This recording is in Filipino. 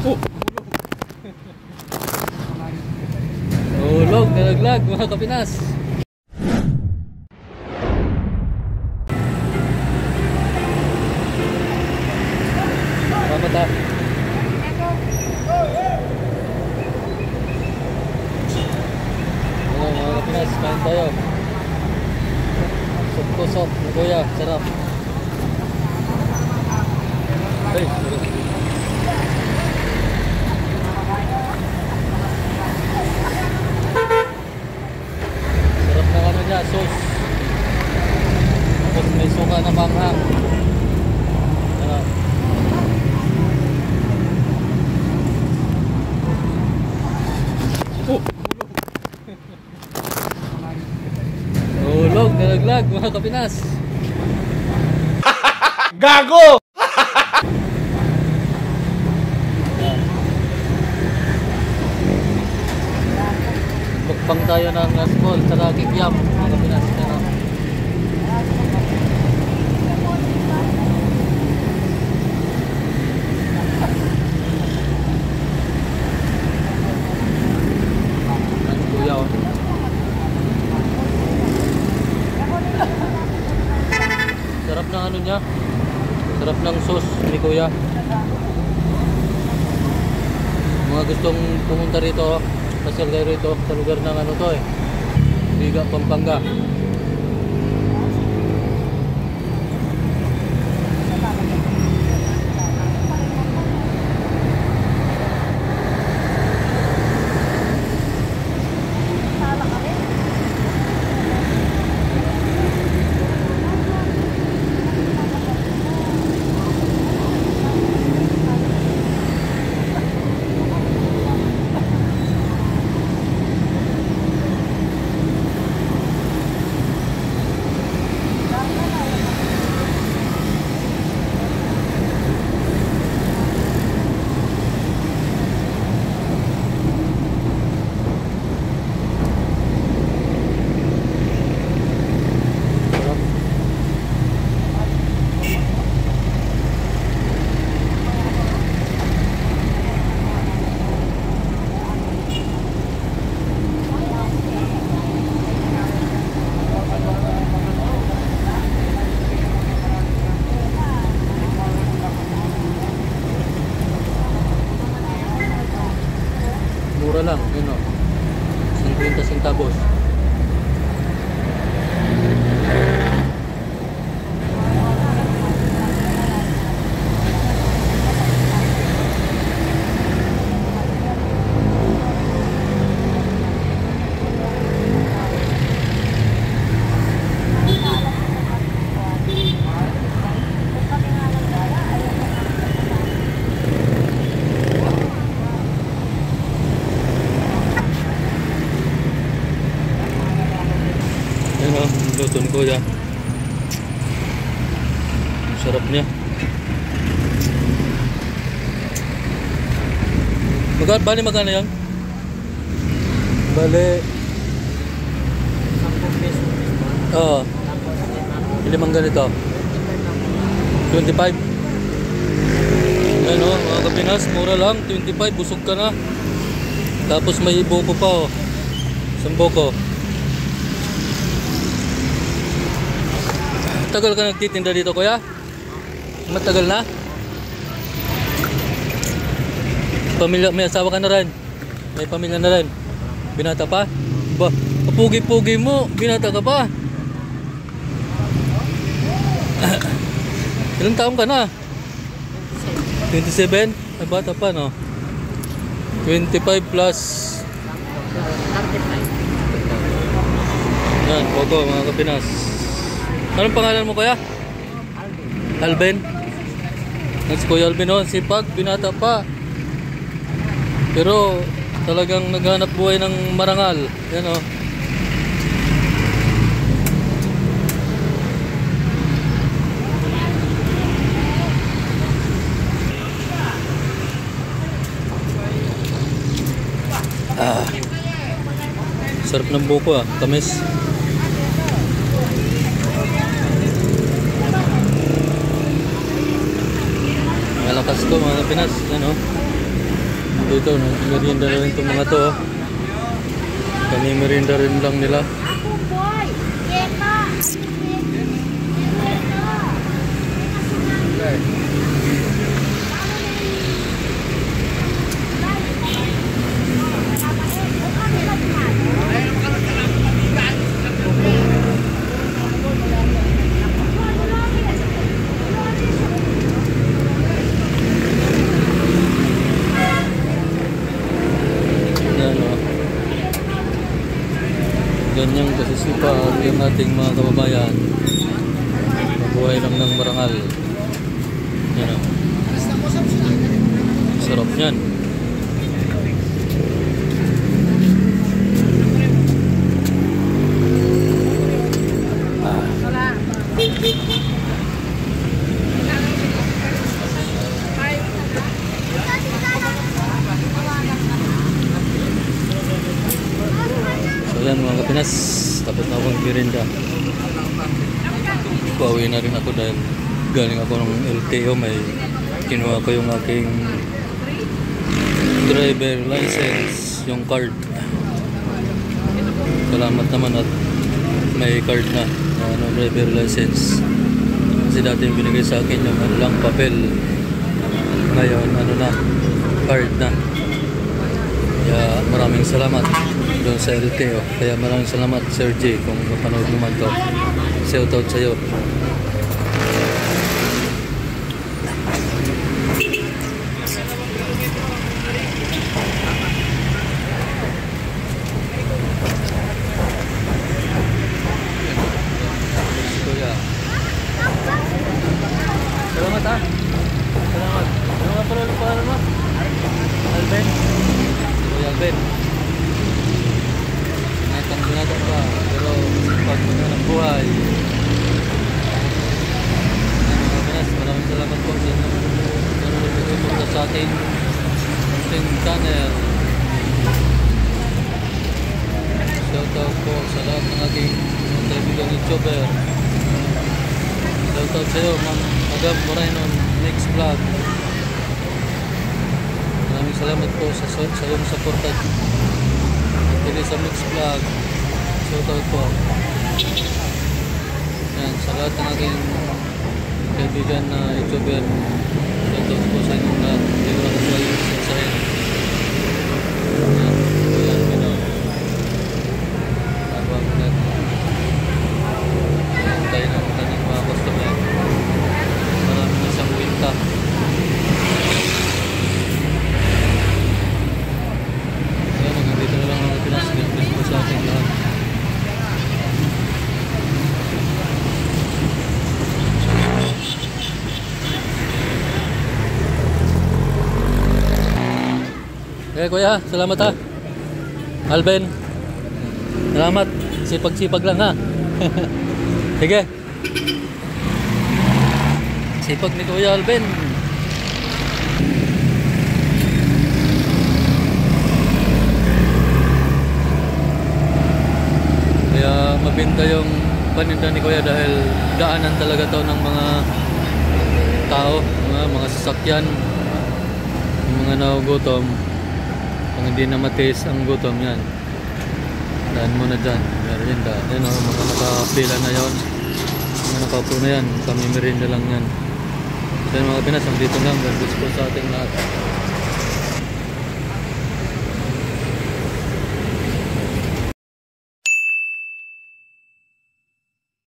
Oh! Ulog, nalaglag mga kapinas. Mamata. Hello mga kapinas, kain tayo. Sup-kusok, kuya, sarap. Hey, sarap na ano niya, sauce. Tapos may suka na manghang. Ano? Oh! Ulog, nalaglag mga kapinas. Gago! Bukbang tayo ng small tsaka kikiam mga kapinas. Ano? Ang kuya oh. Sarap ng ano niya. Sarap ng sauce ni kuya. Mga gustong pumunta rito, pasyal kayo rito sa lugar ng ano to Biga, Pampanga. Mura lang, yun o. 50 centavos. Yan o, luton ko ya. Sarap niya. Bali magkano yan? Bali 10 pesos. oo. Limang ganito 25. Yan o mga kapinas, mura lang 25, busog ka na. Tapos may buko pa o. Isang buko. Tagal ka nagtitinda dito kuya? Matagal na? Pamilya, may asawa ka na rin? May pamilya na rin? Binata pa? Ba, kapugi-pugi mo, binata ka pa? Ilang taon ka na? 27? Ay bata pa no? 25 plus 35. Yan, Pogo mga kapinas. Anong pangalan mo kuya? Alvin. Si Kuya Alvin o, sipag, binata pa. Pero talagang naghanap buhay ng marangal. Yan o. Sarap ng buko ah, tamis. Malakas to mga Pinas, ano? dito, merienda na rin itong mga to. Kami merienda rin lang nila. Ganyang kasisipag yung ating mga kababayan. Mabuhay lang ng marangal. Yan o. Sarap yan. Ayan mga kapinas, tapos na akong merienda. Pauwi na rin ako dahil galing ako ng LTO. May kinuha ko yung aking driver license, yung card. Salamat naman at may card na, driver license. Kasi dati yung binigay sa akin yung ano lang, papel. Ngayon card na. Kaya maraming salamat doon sa LTO. Kaya maraming salamat Sir J kung mapanood naman to. Shout out sa'yo. Salamat ha. Salamat. Ano nga pala yung pangalan mo? Alben. Kuya Alben. Binatang pa. Pero pag ng buhay. Maraming salamat po sa inyo. Nanonood sa ating channel. Shoutout po sa lahat ng ating kaibigang YouTuber. Shoutout sa iyo, Ma'am Agam Moreno, next vlog. Maraming salamat po sa iyong suporta. At sa next vlog. Shoutout po. Yan, sa lahat ng aking kaibigan na YouTuber. Shoutout po sa inyong lahat. Hindi ko lang po yung sasahin. Yan, yan, gano'n. Habang tayo ng kanyang mga customer. Marami na siyang pinta. Ayan, nandito na lang ang Pinas. Nag-bless po sa ating lahat. Kuya, salamat ha. Alben. Salamat. Sipag-sipag lang ha. Sige. Sipag ni Kuya Alben. Kaya mabinta yung paninda ni Kuya dahil daanan talaga to ng mga tao, mga sasakyan, yung mga nagugutom. Kung hindi na matiis ang gutom yan, daan mo na dyan. Meron yun daan. Yan o, mga nakapila na yun. Mga nakaupo na yan. Kami merienda lang yan. So yun mga Pinas, dito lang. God bless po sa ating lahat.